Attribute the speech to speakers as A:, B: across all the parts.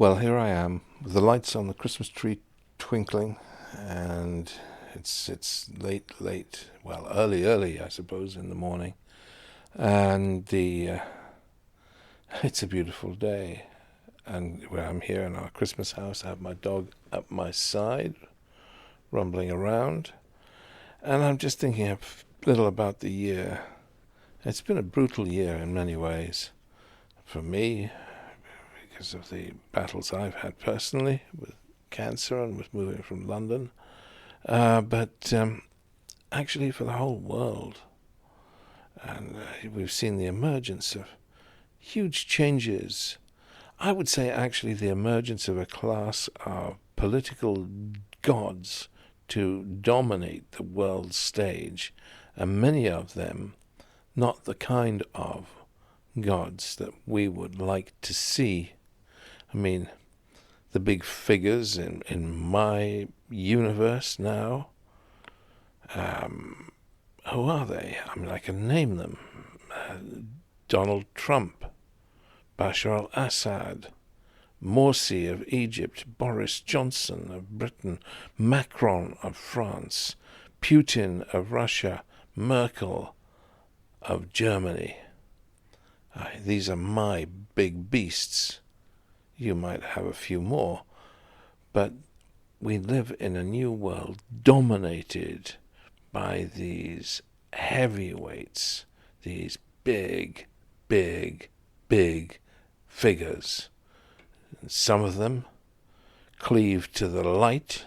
A: Well, here I am with the lights on the Christmas tree twinkling, and it's late, well, early, I suppose, in the morning, and the it's a beautiful day, and where I'm here in our Christmas house, I have my dog up my side, rumbling around, and I'm just thinking a little about the year. It's been a brutal year in many ways for me, because of the battles I've had personally with cancer and with moving from London, but actually for the whole world. And we've seen the emergence of huge changes. I would say actually the emergence of a class of political gods to dominate the world stage, and many of them not the kind of gods that we would like to see. I mean, the big figures in my universe now, who are they? I mean, I can name them. Donald Trump, Bashar al-Assad, Morsi of Egypt, Boris Johnson of Britain, Macron of France, Putin of Russia, Merkel of Germany. These are my big beasts. You might have a few more, but we live in a new world dominated by these heavyweights, these big figures. And some of them cleave to the light,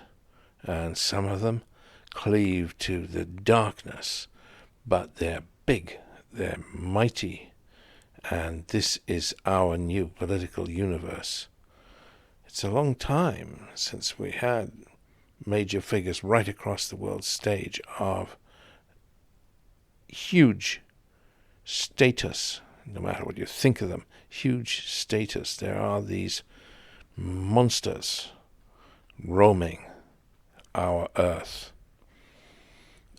A: and some of them cleave to the darkness, but they're big, they're mighty, and this is our new political universe. It's a long time since we had major figures right across the world stage of huge status, no matter what you think of them, huge status. There are these monsters roaming our earth.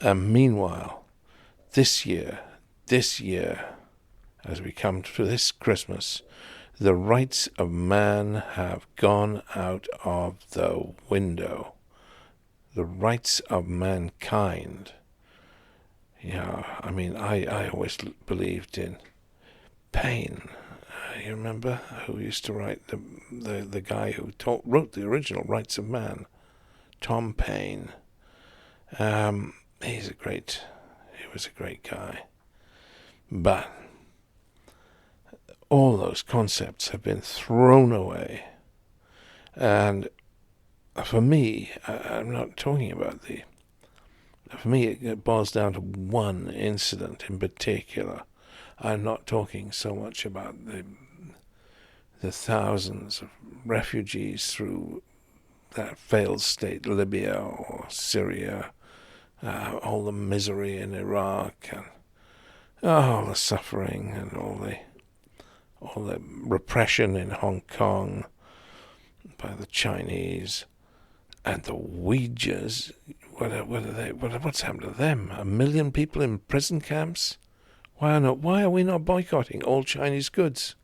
A: And meanwhile, this year, as we come to this Christmas, the rights of man have gone out of the window. The rights of mankind. I mean, I always believed in Paine. You remember who used to write the guy who wrote the original Rights of Man, Tom Paine. He was a great guy. But all those concepts have been thrown away. And for me, I'm not talking about for me it boils down to one incident in particular. I'm not talking so much about the thousands of refugees through that failed state, Libya or Syria, all the misery in Iraq, and all the suffering and all the repression in Hong Kong by the Chinese, and the Uyghurs. What's happened to them? 1 million people in prison camps? Why are we not boycotting all Chinese goods?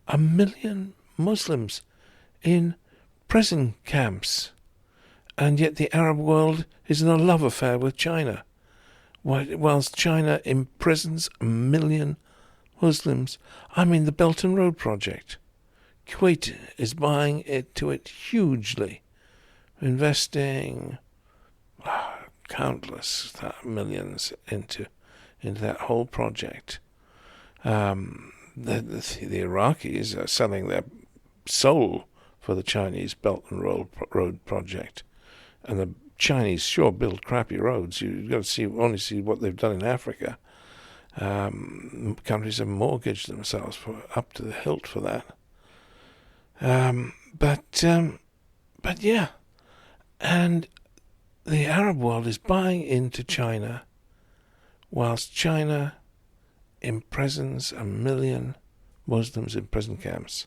A: 1 million Muslims in prison camps, and yet the Arab world is in a love affair with China, whilst China imprisons 1 million Muslims. I mean, the Belt and Road project. Kuwait is buying into it hugely, investing countless millions into that whole project. The Iraqis are selling their soul for the Chinese Belt and Road project, and the Chinese sure build crappy roads. You've got to only see what they've done in Africa. Countries have mortgaged themselves up to the hilt for that. But yeah, and the Arab world is buying into China, whilst China imprisons 1 million Muslims in prison camps.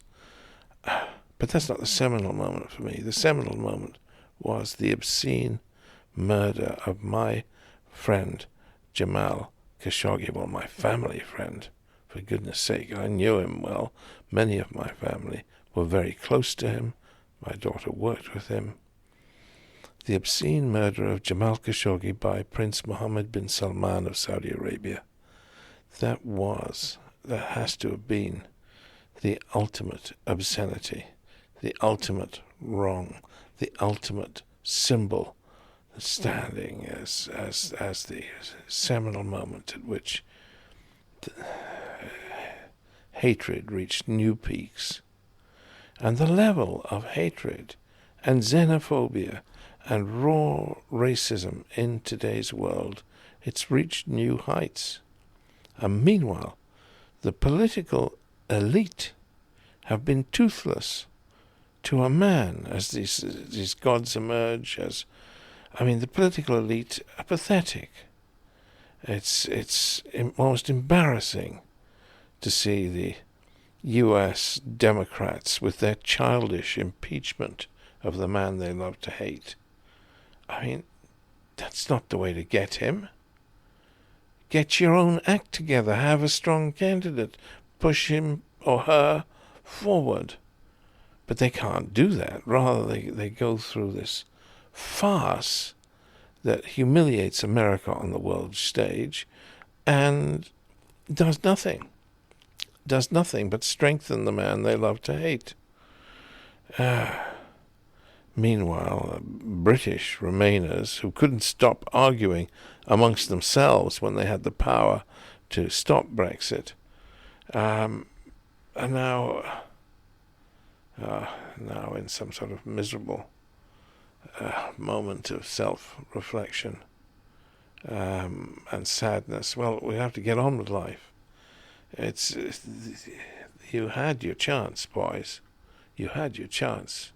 A: But that's not the seminal moment for me. The seminal moment was the obscene murder of my friend Jamal Kashoggi. Well, my family friend, for goodness sake. I knew him well, many of my family. were very close to him. My daughter worked with him. The obscene murder of Jamal Kashoggi by Prince Mohammed bin Salman of Saudi Arabia. That has to have been the ultimate obscenity, the ultimate wrong, the ultimate symbol standing as the seminal moment at which hatred reached new peaks. And the level of hatred and xenophobia and raw racism in today's world, it's reached new heights. And meanwhile, the political elite have been toothless to a man as these gods emerge. The political elite are pathetic. It's almost embarrassing to see the U.S. Democrats with their childish impeachment of the man they love to hate. That's not the way to get him. Get your own act together. Have a strong candidate. Push him or her forward. But they can't do that. Rather, they go through this farce that humiliates America on the world stage and does nothing but strengthen the man they love to hate. Meanwhile, British Remainers, who couldn't stop arguing amongst themselves when they had the power to stop Brexit, are now in some sort of miserable moment of self-reflection and sadness. Well, we have to get on with life. You had your chance, boys. You had your chance.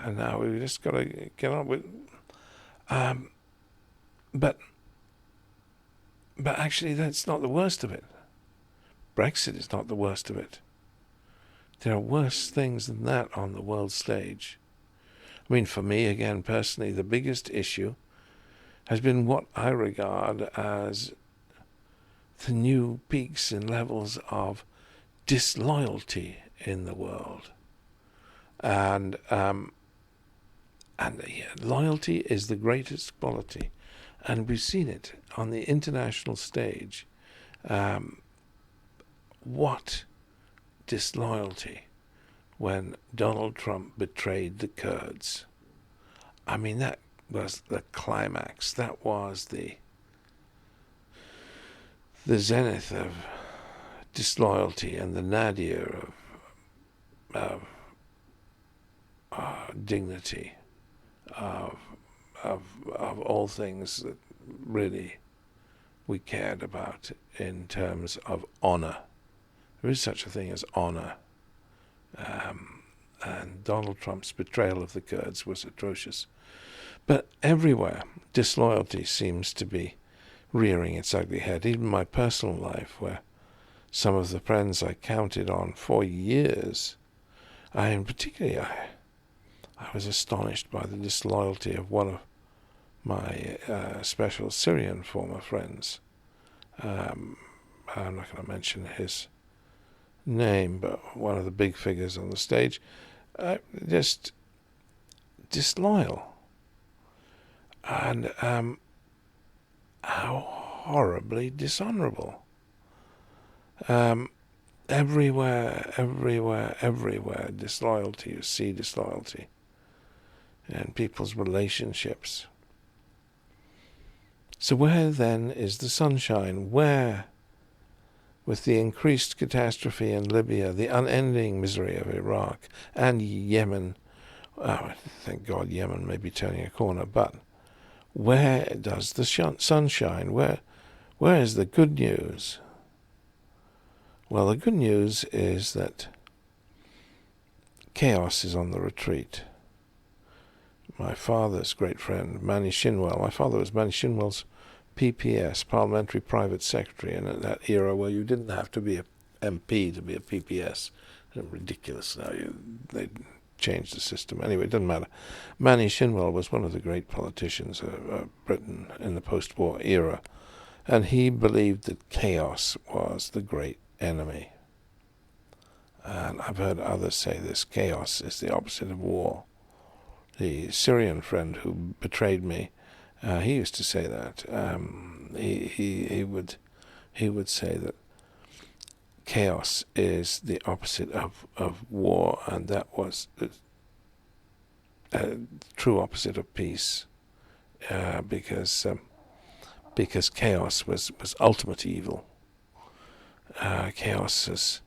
A: And now we've just got to get on with. But actually, that's not the worst of it. Brexit is not the worst of it. There are worse things than that on the world stage. For me, again, personally, the biggest issue has been what I regard as the new peaks and levels of disloyalty in the world. And loyalty is the greatest quality. And we've seen it on the international stage. What disloyalty when Donald Trump betrayed the Kurds. That was the climax. That was the zenith of disloyalty and the nadir of dignity, of all things that really we cared about in terms of honor. There is such a thing as honor. And Donald Trump's betrayal of the Kurds was atrocious. But everywhere, disloyalty seems to be rearing its ugly head. Even my personal life, where some of the friends I counted on for years, I was astonished by the disloyalty of one of my special Syrian former friends. I'm not going to mention his name, but one of the big figures on the stage, just disloyal. And how horribly dishonorable. Everywhere, disloyalty. You see disloyalty in people's relationships. So where then is the sunshine? Where, with the increased catastrophe in Libya, the unending misery of Iraq and Yemen, thank God Yemen may be turning a corner, but where does the sunshine? Where is the good news? Well, the good news is that chaos is on the retreat. My father's great friend, Manny Shinwell, my father was Manny Shinwell's PPS, Parliamentary Private Secretary, and at that era where you didn't have to be a MP to be a PPS. Ridiculous now. They changed the system. Anyway, it doesn't matter. Manny Shinwell was one of the great politicians of Britain in the post-war era, and he believed that chaos was the great enemy. and I've heard others say this, chaos is the opposite of war. The Syrian friend who betrayed me, he used to say that. He would say that chaos is the opposite of war, and that was the true opposite of peace, because chaos was ultimate evil. Chaos is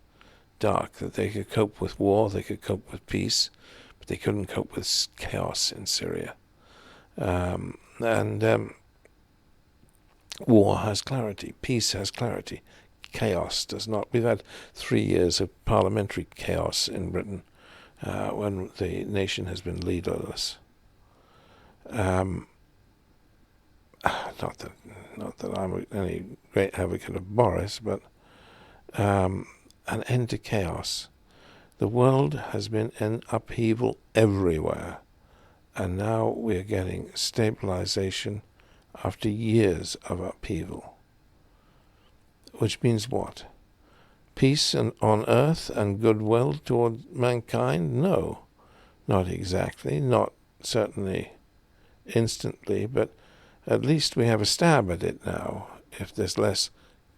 A: dark, that they could cope with war, they could cope with peace, but they couldn't cope with chaos in Syria. And war has clarity, peace has clarity, chaos does not. We've had 3 years of parliamentary chaos in Britain, when the nation has been leaderless. Not that I'm any great advocate of Boris, but an end to chaos. The world has been in upheaval everywhere, and now we are getting stabilization after years of upheaval. Which means what? Peace on earth and goodwill toward mankind? No, not exactly, not certainly instantly, but at least we have a stab at it now, if there's less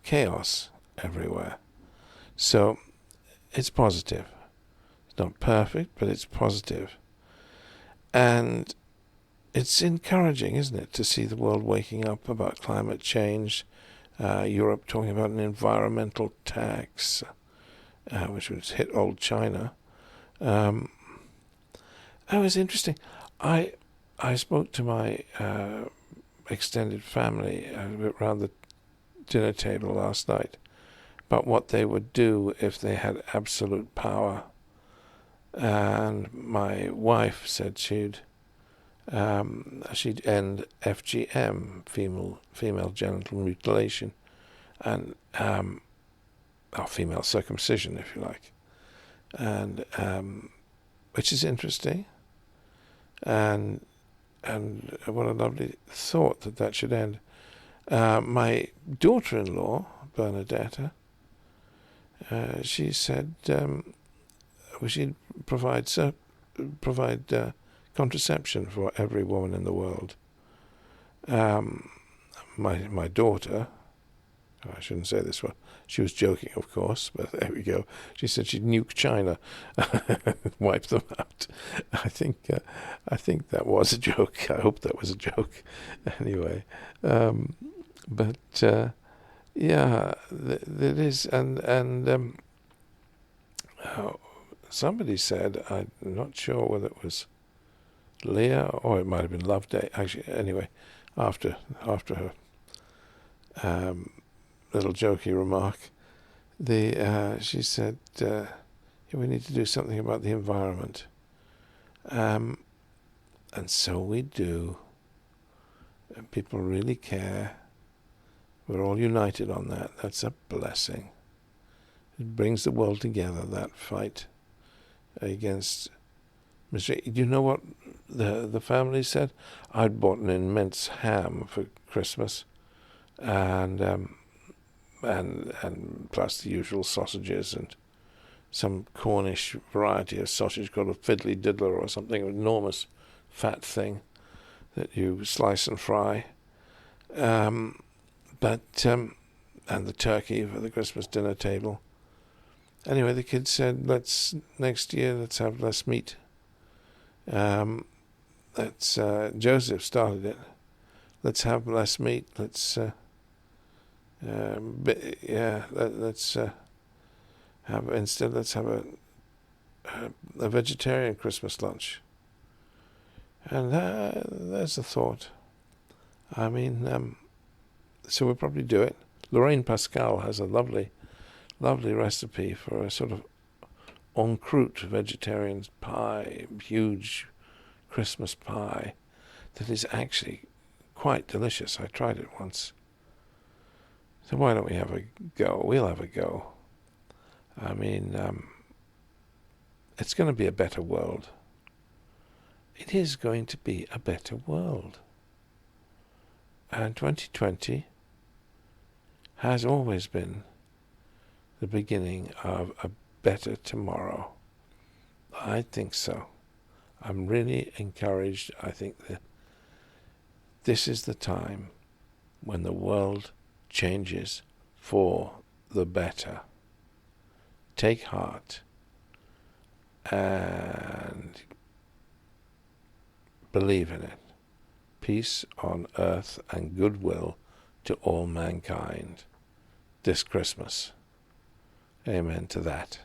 A: chaos everywhere. So it's positive. It's not perfect, but it's positive. And it's encouraging, isn't it, to see the world waking up about climate change, Europe talking about an environmental tax, which would hit old China. That was interesting. I spoke to my extended family around the dinner table last night about what they would do if they had absolute power. And my wife said she'd end FGM, female genital mutilation, and or female circumcision, if you like, and which is interesting, and what a lovely thought that should end. My daughter-in-law, Bernadetta, she said she'd provide contraception for every woman in the world. My daughter, I shouldn't say this one, she was joking, of course, but there we go. She said she'd nuke China, wipe them out. I think that was a joke. I hope that was a joke. Anyway, but yeah, it is, and somebody said, I'm not sure whether it was Leah or it might have been Loveday. Actually, anyway, after her little jokey remark, she said, we need to do something about the environment, and so we do. And people really care. We're all united on that. That's a blessing. It brings the world together, that fight against misery. Do you know what the family said? I'd bought an immense ham for Christmas, and plus the usual sausages and some Cornish variety of sausage called a fiddly diddler or something, an enormous fat thing that you slice and fry. And the turkey for the Christmas dinner table. Anyway, the kids said, next year let's have less meat. Joseph started it. Let's have less meat. Let's have a vegetarian Christmas lunch. And there's a thought. I mean, so we'll probably do it. Lorraine Pascal has a lovely recipe for a sort of en croûte vegetarian pie, huge Christmas pie, that is actually quite delicious. I tried it once. So why don't we have a go? We'll have a go. I mean, it's going to be a better world. It is going to be a better world. And 2020 has always been the beginning of a better tomorrow. I think so. I'm really encouraged. I think that this is the time when the world changes for the better. Take heart and believe in it. Peace on earth and goodwill to all mankind this Christmas. Amen to that.